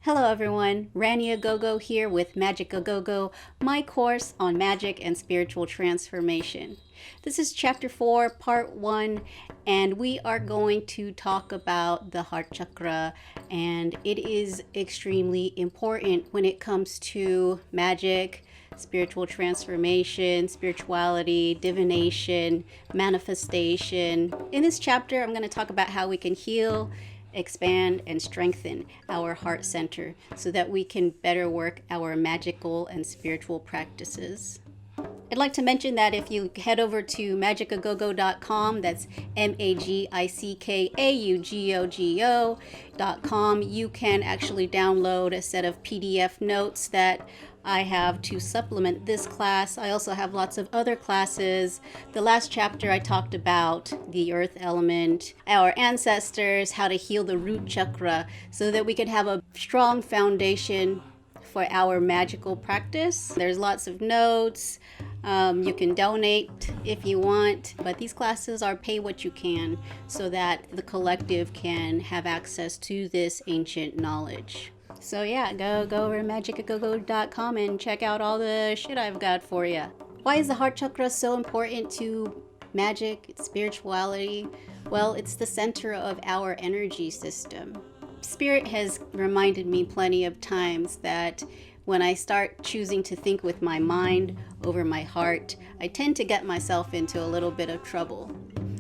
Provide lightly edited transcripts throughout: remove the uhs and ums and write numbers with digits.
Hello everyone, Au GoGo here with Magick Au GoGo, my course on magic and spiritual transformation. This is chapter 4, part 1, and we are going to talk about the heart chakra, and it is extremely important when it comes to magic, spiritual transformation, spirituality, divination, manifestation. In this chapter, I'm going to talk about how we can heal, expand, and strengthen our heart center so that we can better work our magical and spiritual practices. I'd like to mention that if you head over to magickaugogo.com, that's MAGICKAUGOGO.com, you can actually download a set of PDF notes that I have to supplement this class. I also have lots of other classes. The last chapter I talked about the earth element, our ancestors, how to heal the root chakra so that we can have a strong foundation for our magical practice. There's lots of notes. You can donate if you want, but these classes are pay what you can so that the collective can have access to this ancient knowledge. So yeah, go over to magickaugogo.com and check out all the shit I've got for you. Why is the heart chakra so important to magic, spirituality? Well, it's the center of our energy system. Spirit has reminded me plenty of times that when I start choosing to think with my mind over my heart, I tend to get myself into a little bit of trouble.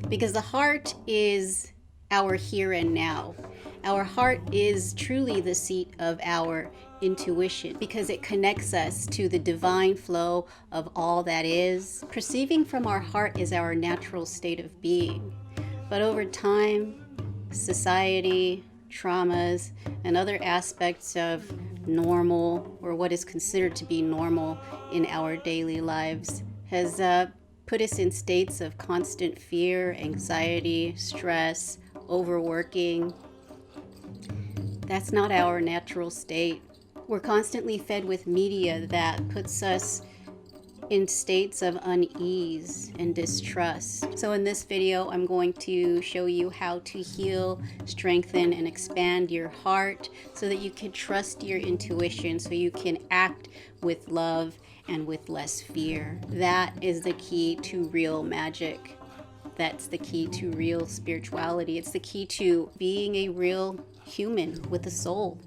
Because the heart is our here and now. Our heart is truly the seat of our intuition because it connects us to the divine flow of all that is. Perceiving from our heart is our natural state of being. But over time, society, traumas, and other aspects of normal, or what is considered to be normal in our daily lives, has put us in states of constant fear, anxiety, stress, overworking. That's not our natural state. We're constantly fed with media that puts us in states of unease and distrust. So in this video, I'm going to show you how to heal, strengthen, and expand your heart so that you can trust your intuition, so you can act with love and with less fear. That is the key to real magic. That's the key to real spirituality. It's the key to being a real human with a soul.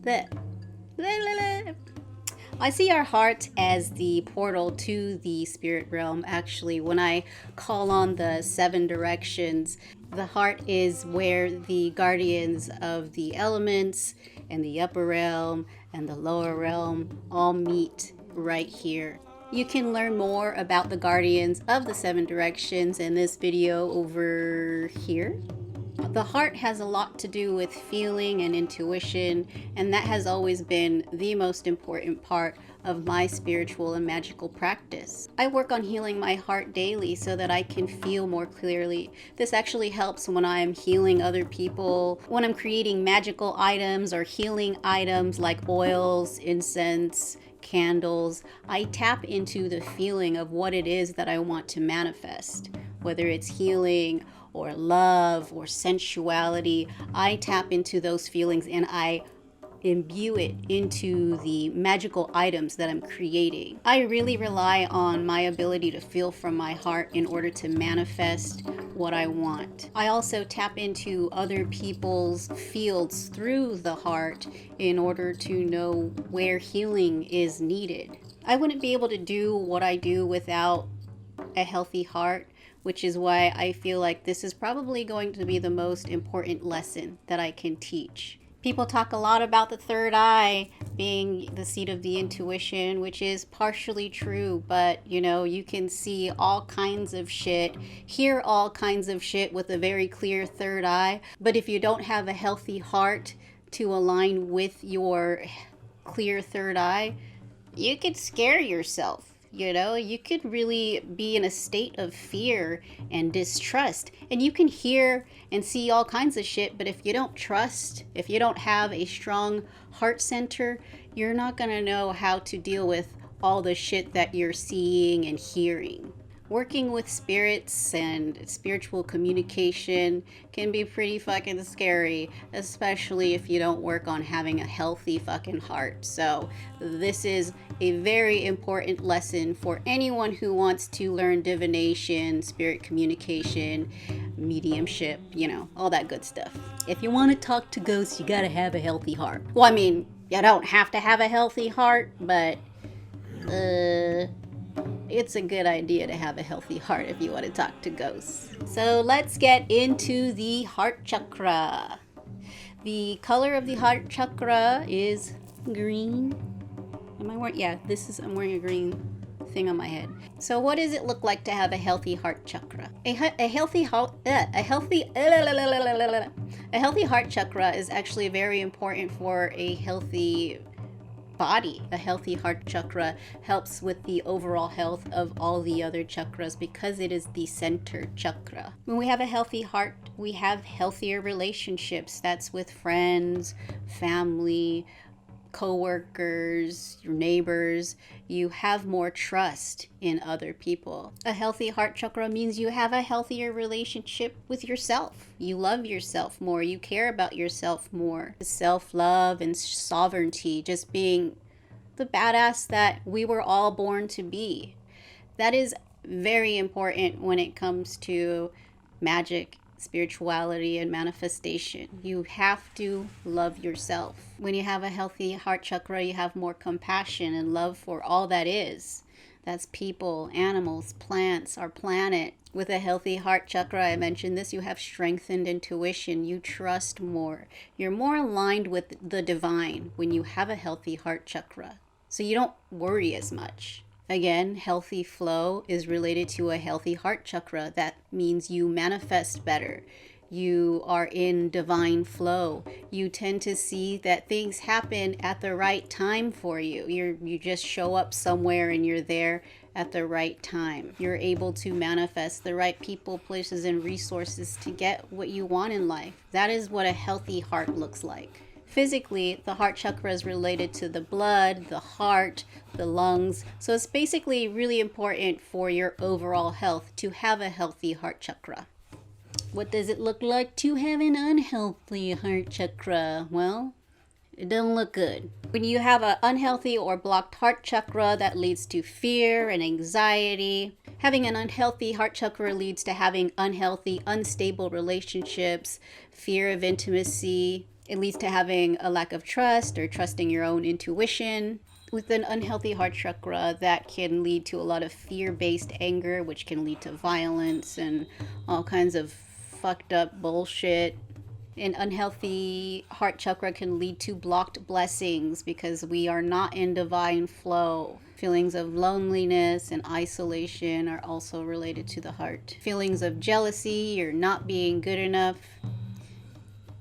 I see our heart as the portal to the spirit realm. Actually, when I call on the 7 directions, the heart is where the guardians of the elements and the upper realm and the lower realm all meet right here. You can learn more about the guardians of the 7 directions in this video over here. The heart has a lot to do with feeling and intuition, and that has always been the most important part of my spiritual and magical practice. I work on healing my heart daily so that I can feel more clearly. This actually helps when I'm healing other people, when I'm creating magical items or healing items like oils, incense, candles. I tap into the feeling of what it is that I want to manifest, whether it's healing or love or sensuality. I tap into those feelings and I imbue it into the magical items that I'm creating. I really rely on my ability to feel from my heart in order to manifest what I want. I also tap into other people's fields through the heart in order to know where healing is needed. I wouldn't be able to do what I do without a healthy heart, which is why I feel like this is probably going to be the most important lesson that I can teach. People talk a lot about the third eye being the seat of the intuition, which is partially true, but you can see all kinds of shit, hear all kinds of shit with a very clear third eye. But if you don't have a healthy heart to align with your clear third eye, you could scare yourself. You could really be in a state of fear and distrust, and you can hear and see all kinds of shit, but if you don't trust, if you don't have a strong heart center, you're not gonna know how to deal with all the shit that you're seeing and hearing. Working with spirits and spiritual communication can be pretty fucking scary, especially if you don't work on having a healthy fucking heart. So this is a very important lesson for anyone who wants to learn divination, spirit communication, mediumship, you know, all that good stuff. If you want to talk to ghosts, you gotta have a healthy heart. Well, I mean, you don't have to have a healthy heart, but it's a good idea to have a healthy heart if you want to talk to ghosts. So let's get into the heart chakra. The color of the heart chakra is green. Am I wearing? Yeah, I'm wearing a green thing on my head. So what does it look like to have a healthy heart chakra? A healthy heart chakra is actually very important for a healthy body. A healthy heart chakra helps with the overall health of all the other chakras because it is the center chakra. When we have a healthy heart, we have healthier relationships. That's with friends, family, co-workers, your neighbors. You have more trust in other people. A healthy heart chakra means you have a healthier relationship with yourself. You love yourself more. You care about yourself more. Self-love and sovereignty, just being the badass that we were all born to be. That is very important when it comes to magic, spirituality, and manifestation. You have to love yourself. When you have a healthy heart chakra, you have more compassion and love for all that is. That's people, animals, plants, our planet. With a healthy heart chakra, I mentioned this, you have strengthened intuition. You trust more. You're more aligned with the divine when you have a healthy heart chakra. So you don't worry as much. Again, healthy flow is related to a healthy heart chakra. That means you manifest better. You are in divine flow. You tend to see that things happen at the right time for you. You just show up somewhere and you're there at the right time. You're able to manifest the right people, places, and resources to get what you want in life. That is what a healthy heart looks like. Physically, the heart chakra is related to the blood, the heart, the lungs. So it's basically really important for your overall health to have a healthy heart chakra. What does it look like to have an unhealthy heart chakra? Well, it doesn't look good. When you have an unhealthy or blocked heart chakra, that leads to fear and anxiety. Having an unhealthy heart chakra leads to having unhealthy, unstable relationships, fear of intimacy. It leads to having a lack of trust or trusting your own intuition. With an unhealthy heart chakra, that can lead to a lot of fear-based anger, which can lead to violence and all kinds of fucked up bullshit. An unhealthy heart chakra can lead to blocked blessings because we are not in divine flow. Feelings of loneliness and isolation are also related to the heart. Feelings of jealousy or not being good enough.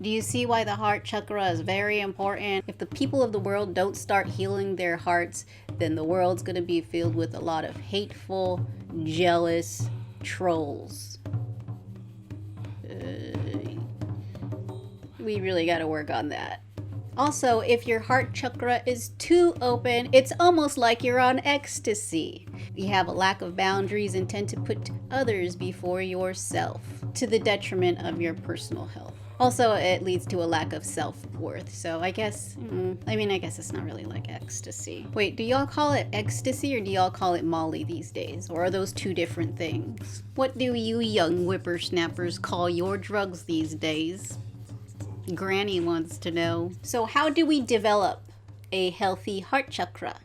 Do you see why the heart chakra is very important? If the people of the world don't start healing their hearts, then the world's going to be filled with a lot of hateful, jealous trolls. We really got to work on that. Also, if your heart chakra is too open, it's almost like you're on ecstasy. You have a lack of boundaries and tend to put others before yourself, to the detriment of your personal health. Also, it leads to a lack of self-worth. So I guess it's not really like ecstasy. Wait, do y'all call it ecstasy or do y'all call it Molly these days? Or are those two different things? What do you young whippersnappers call your drugs these days? Granny wants to know. So how do we develop a healthy heart chakra?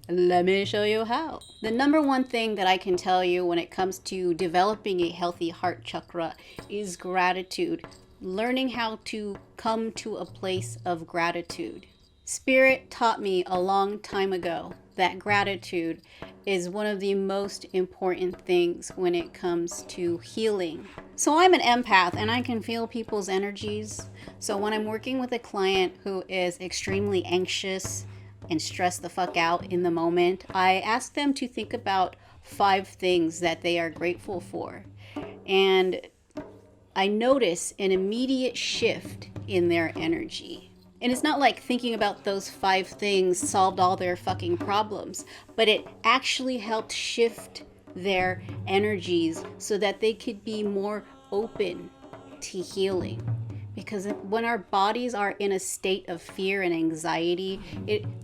Let me show you how. The number one thing that I can tell you when it comes to developing a healthy heart chakra is gratitude. Learning how to come to a place of gratitude. Spirit taught me a long time ago that gratitude is one of the most important things when it comes to healing. So I'm an empath and I can feel people's energies. So when I'm working with a client who is extremely anxious and stressed the fuck out in the moment, I ask them to think about 5 things that they are grateful for. And I notice an immediate shift in their energy. And it's not like thinking about those 5 things solved all their fucking problems, but it actually helped shift their energies so that they could be more open to healing. Because when our bodies are in a state of fear and anxiety,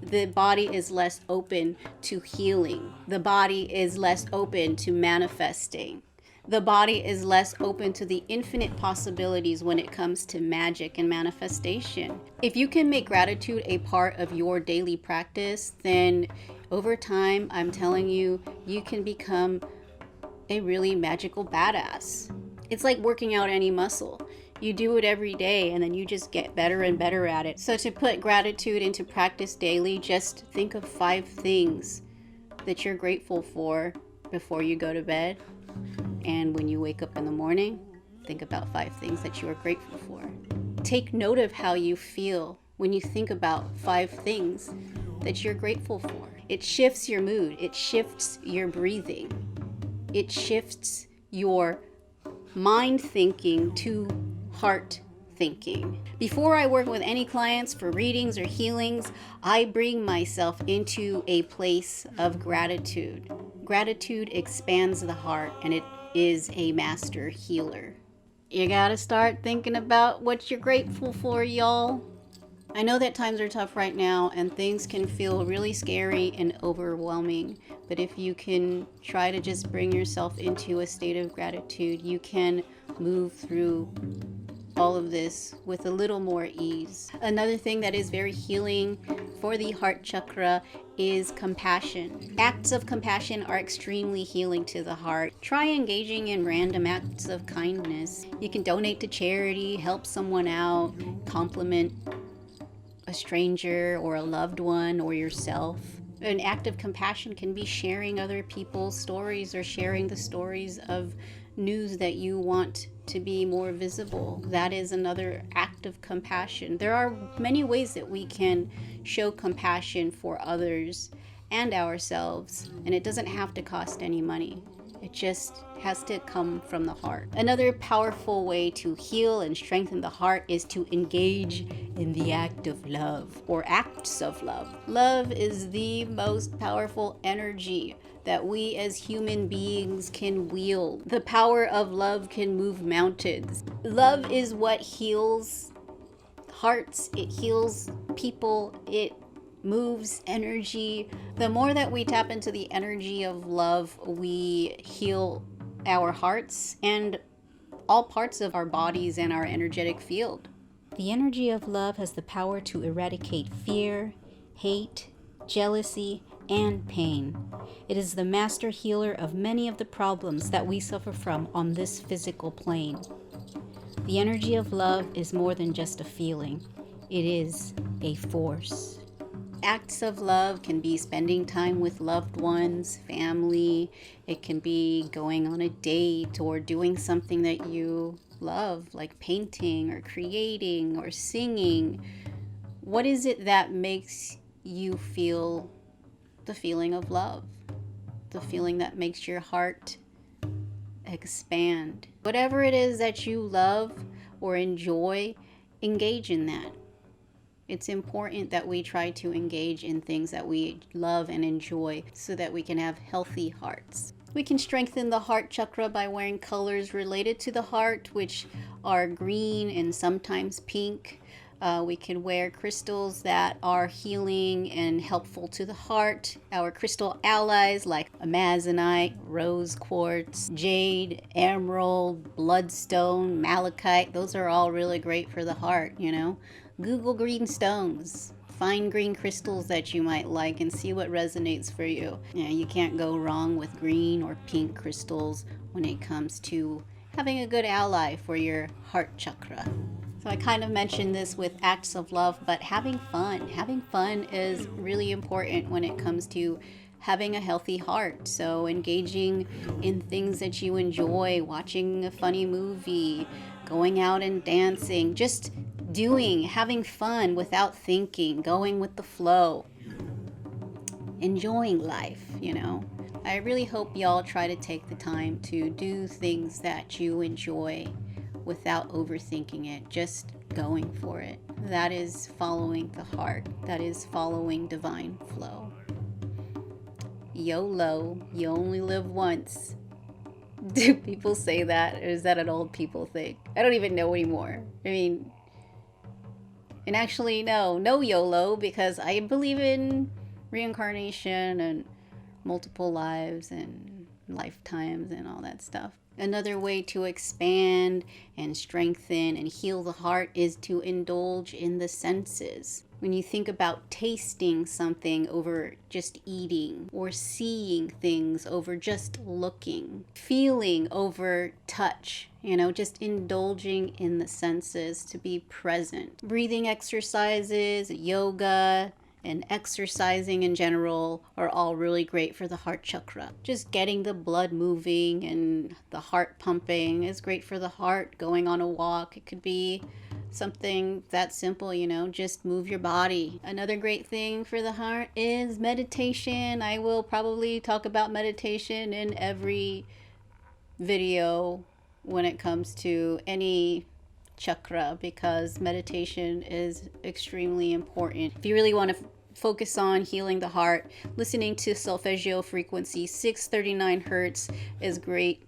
the body is less open to healing. The body is less open to manifesting. The body is less open to the infinite possibilities when it comes to magic and manifestation. If you can make gratitude a part of your daily practice, then over time, I'm telling you, you can become a really magical badass. It's like working out any muscle. You do it every day and then you just get better and better at it. So to put gratitude into practice daily, just think of 5 things that you're grateful for before you go to bed. And when you wake up in the morning, think about 5 things that you are grateful for. Take note of how you feel when you think about 5 things that you're grateful for. It shifts your mood. It shifts your breathing. It shifts your mind thinking to heart thinking. Before I work with any clients for readings or healings, I bring myself into a place of gratitude. Gratitude expands the heart and it is a master healer. You gotta start thinking about what you're grateful for, y'all. I know that times are tough right now and things can feel really scary and overwhelming, but if you can try to just bring yourself into a state of gratitude, you can move through all of this with a little more ease. Another thing that is very healing for the heart chakra is compassion. Acts of compassion are extremely healing to the heart. Try engaging in random acts of kindness. You can donate to charity, help someone out, compliment a stranger or a loved one or yourself. An act of compassion can be sharing other people's stories or sharing the stories of news that you want to be more visible. That is another act of compassion. There are many ways that we can show compassion for others and ourselves, and it doesn't have to cost any money. It just has to come from the heart. Another powerful way to heal and strengthen the heart is to engage in the act of love or acts of love. Love is the most powerful energy that we as human beings can wield. The power of love can move mountains. Love is what heals hearts, it heals people, it moves energy. The more that we tap into the energy of love, we heal our hearts and all parts of our bodies and our energetic field. The energy of love has the power to eradicate fear, hate, jealousy, and pain. It is the master healer of many of the problems that we suffer from on this physical plane. The energy of love is more than just a feeling. It is a force. Acts of love can be spending time with loved ones, family. It can be going on a date or doing something that you love, like painting or creating or singing. What is it that makes you feel the feeling of love? The feeling that makes your heart expand. Whatever it is that you love or enjoy, engage in that. It's important that we try to engage in things that we love and enjoy so that we can have healthy hearts. We can strengthen the heart chakra by wearing colors related to the heart, which are green and sometimes pink. We can wear crystals that are healing and helpful to the heart. Our crystal allies like amazonite, rose quartz, jade, emerald, bloodstone, malachite, those are all really great for the heart, you know. Google green stones. Find green crystals that you might like and see what resonates for you. You can't go wrong with green or pink crystals when it comes to having a good ally for your heart chakra. So I kind of mentioned this with acts of love, but having fun. Having fun is really important when it comes to having a healthy heart. So engaging in things that you enjoy, watching a funny movie, going out and dancing, just having fun without thinking, going with the flow, enjoying life, you know. I really hope y'all try to take the time to do things that you enjoy without overthinking it, just going for it. That is following the heart. That is following divine flow. YOLO, you only live once. Do people say that, or is that an old people thing? I don't even know anymore. I mean, and actually, no YOLO, because I believe in reincarnation and multiple lives and lifetimes and all that stuff. Another way to expand and strengthen and heal the heart is to indulge in the senses. When you think about tasting something over just eating, or seeing things over just looking, feeling over touch, just indulging in the senses to be present. Breathing exercises, yoga, and exercising in general are all really great for the heart chakra. Just getting the blood moving and the heart pumping is great for the heart. Going on a walk, it could be something that simple, just move your body. Another great thing for the heart is meditation. I will probably talk about meditation in every video when it comes to any chakra, because meditation is extremely important. If you really want to focus on healing the heart, listening to solfeggio frequency 639 hertz is great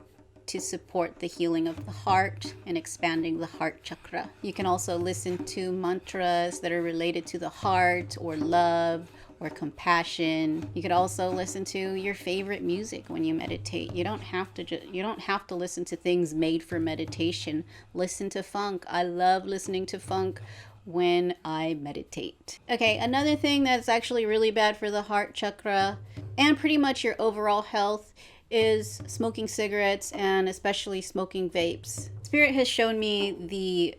to support the healing of the heart and expanding the heart chakra. You can also listen to mantras that are related to the heart, or love, or compassion. You could also listen to your favorite music when you meditate. You don't have to listen to things made for meditation. Listen to funk. I love listening to funk when I meditate. Okay, another thing that's actually really bad for the heart chakra and pretty much your overall health is smoking cigarettes, and especially smoking vapes. Spirit has shown me the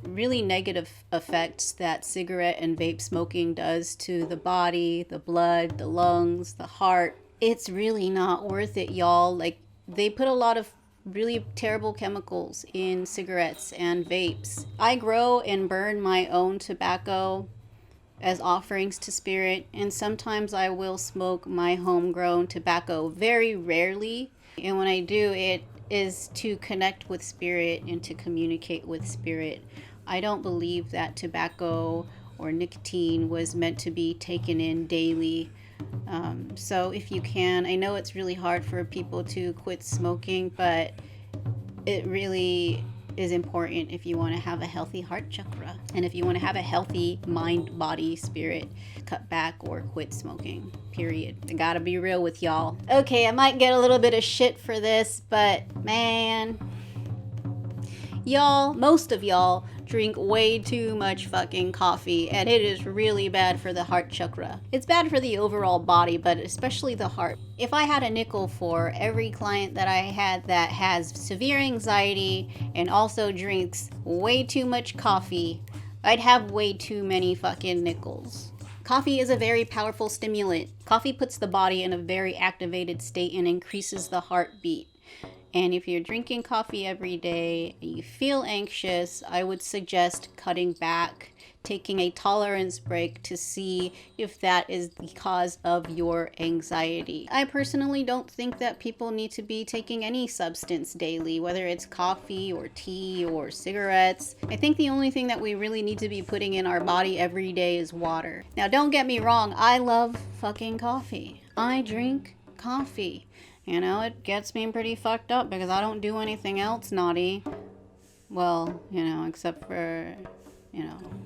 really negative effects that cigarette and vape smoking does to the body, the blood, the lungs, the heart. It's really not worth it, y'all. Like, they put a lot of really terrible chemicals in cigarettes and vapes. I grow and burn my own tobacco as offerings to Spirit, and sometimes I will smoke my homegrown tobacco, very rarely. And when I do, it is to connect with Spirit and to communicate with Spirit. I don't believe that tobacco or nicotine was meant to be taken in daily. So if you can, I know it's really hard for people to quit smoking, but it really is important if you want to have a healthy heart chakra, and if you want to have a healthy mind, body, spirit. Cut back or quit smoking, period. I gotta be real with y'all. Okay, I might get a little bit of shit for this, but man, y'all, most of y'all drink way too much fucking coffee, and it is really bad for the heart chakra. It's bad for the overall body, but especially the heart. If I had a nickel for every client that I had that has severe anxiety and also drinks way too much coffee, I'd have way too many fucking nickels. Coffee is a very powerful stimulant. Coffee puts the body in a very activated state and increases the heartbeat. And if you're drinking coffee every day and you feel anxious, I would suggest cutting back, taking a tolerance break to see if that is the cause of your anxiety. I personally don't think that people need to be taking any substance daily, whether it's coffee or tea or cigarettes. I think the only thing that we really need to be putting in our body every day is water. Now, don't get me wrong, I love fucking coffee. I drink coffee. It gets me pretty fucked up because I don't do anything else naughty. Well, except for,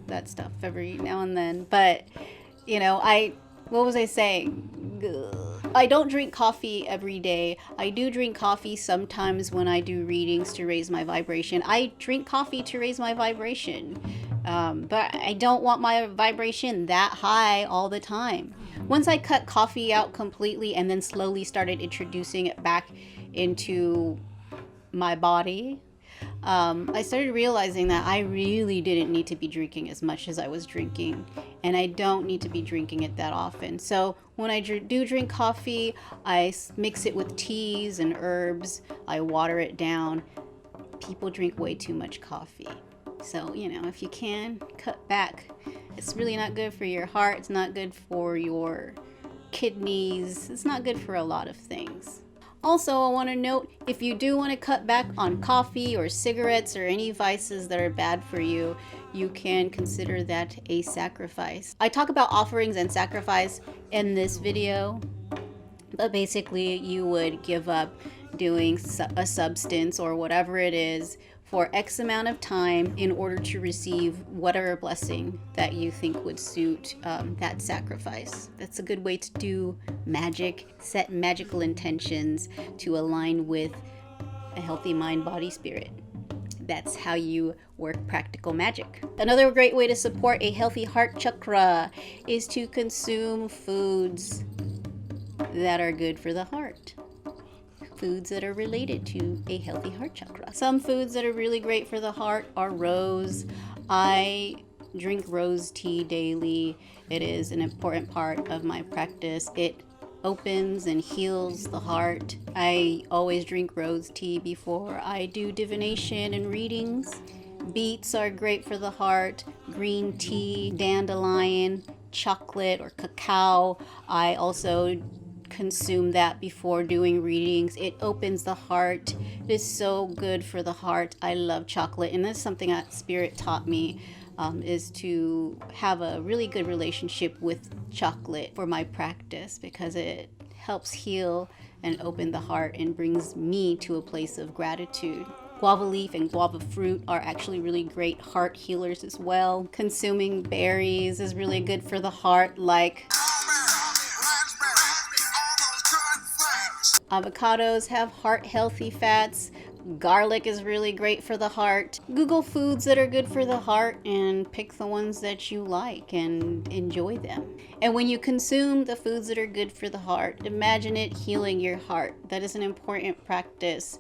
that stuff every now and then. But, what was I saying? I don't drink coffee every day. I do drink coffee sometimes when I do readings to raise my vibration. I drink coffee to raise my vibration. But I don't want my vibration that high all the time. Once I cut coffee out completely and then slowly started introducing it back into my body, I started realizing that I really didn't need to be drinking as much as I was drinking, and I don't need to be drinking it that often. So when I do drink coffee, I mix it with teas and herbs. I water it down. People drink way too much coffee. So, if you can, cut back. It's really not good for your heart. It's not good for your kidneys. It's not good for a lot of things. Also, I want to note, if you do want to cut back on coffee or cigarettes or any vices that are bad for you, you can consider that a sacrifice. I talk about offerings and sacrifice in this video, But basically, you would give up doing a substance or whatever it is for X amount of time in order to receive whatever blessing that you think would suit that sacrifice. That's a good way to do magic, set magical intentions to align with a healthy mind, body, spirit. That's how you work practical magic. Another great way to support a healthy heart chakra is to consume foods that are good for the heart. Foods that are related to a healthy heart chakra. Some foods that are really great for the heart are rose. I drink rose tea daily. It is an important part of my practice. It opens and heals the heart. I always drink rose tea before I do divination and readings. Beets are great for the heart. Green tea, dandelion, chocolate or cacao. I also consume that before doing readings. It opens the heart. It is so good for the heart. I love chocolate, and that's something that Spirit taught me, is to have a really good relationship with chocolate for my practice, because it helps heal and open the heart and brings me to a place of gratitude. Guava leaf and guava fruit are actually really great heart healers as well. Consuming berries is really good for the heart, like avocados have heart healthy fats. Garlic is really great for the heart. Google foods that are good for the heart and pick the ones that you like and enjoy them. And when you consume the foods that are good for the heart, imagine it healing your heart. That is an important practice,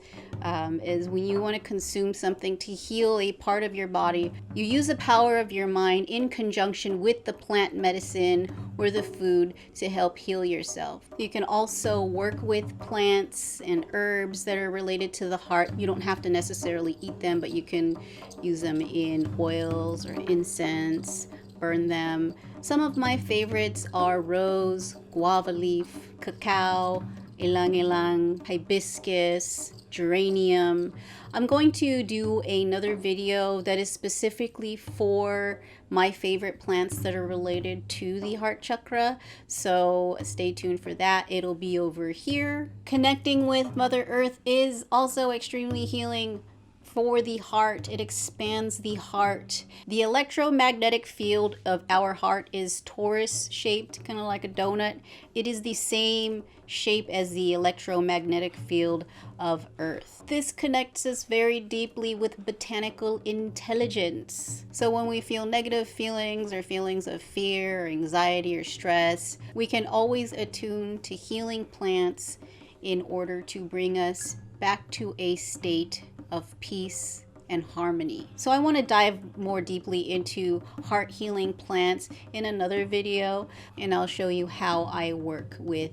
is when you want to consume something to heal a part of your body, you use the power of your mind in conjunction with the plant medicine or the food to help heal yourself. You can also work with plants and herbs that are related to the heart. You don't have to necessarily eat them, but you can use them in oils or incense, burn them. Some of my favorites are rose, guava leaf, cacao, ilang ilang, hibiscus, geranium. I'm going to do another video that is specifically for my favorite plants that are related to the heart chakra, so stay tuned for that. It'll be over here. Connecting with Mother Earth is also extremely healing for the heart. It expands the heart. The electromagnetic field of our heart is torus shaped, kind of like a donut. It is the same shape as the electromagnetic field of Earth. This connects us very deeply with botanical intelligence. So when we feel negative feelings or feelings of fear or anxiety or stress, we can always attune to healing plants in order to bring us back to a state of peace and harmony. So I want to dive more deeply into heart healing plants in another video, and I'll show you how I work with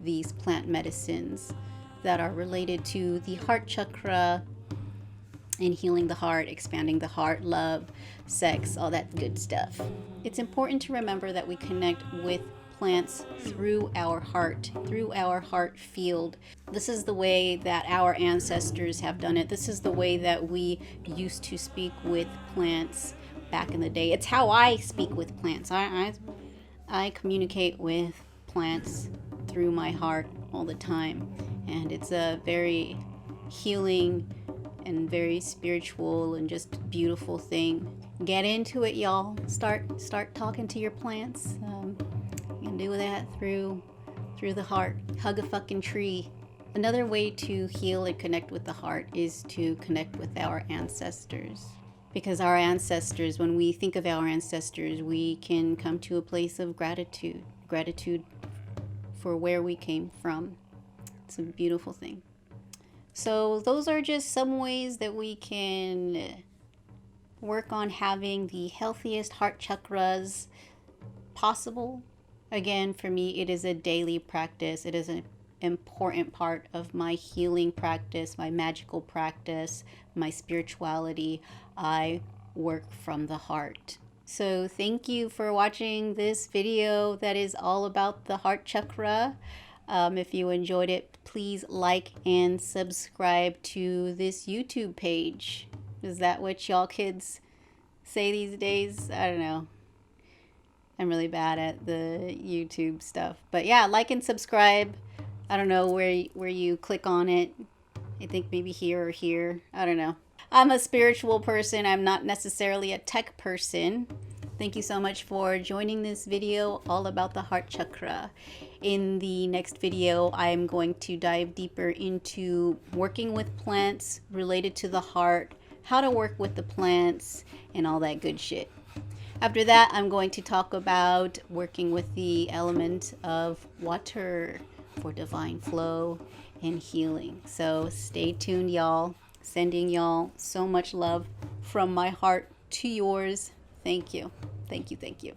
these plant medicines that are related to the heart chakra and healing the heart, expanding the heart, love, sex, all that good stuff. It's important to remember that we connect with plants through our heart field. This is the way that our ancestors have done it. This is the way that we used to speak with plants back in the day. It's how I speak with plants. I communicate with plants through my heart all the time, and it's a very healing and very spiritual and just beautiful thing. Get into it, y'all. Start talking to your plants. You can do that through the heart. Hug a fucking tree. Another way to heal and connect with the heart is to connect with our ancestors. Because our ancestors, when we think of our ancestors, we can come to a place of gratitude. Gratitude for where we came from. It's a beautiful thing. So those are just some ways that we can work on having the healthiest heart chakras possible. Again, for me, it is a daily practice. It is an important part of my healing practice, my magical practice, my spirituality. I work from the heart. So thank you for watching this video that is all about the heart chakra. If you enjoyed it, please like and subscribe to this YouTube page. Is that what y'all kids say these days? I don't know. I'm really bad at the YouTube stuff. But yeah, like and subscribe. I don't know where you click on it. I think maybe here or here. I don't know. I'm a spiritual person. I'm not necessarily a tech person. Thank you so much for joining this video all about the heart chakra. In the next video, I'm going to dive deeper into working with plants related to the heart, how to work with the plants, and all that good shit. After that, I'm going to talk about working with the element of water for divine flow and healing. So stay tuned, y'all. Sending y'all so much love from my heart to yours. Thank you. Thank you. Thank you.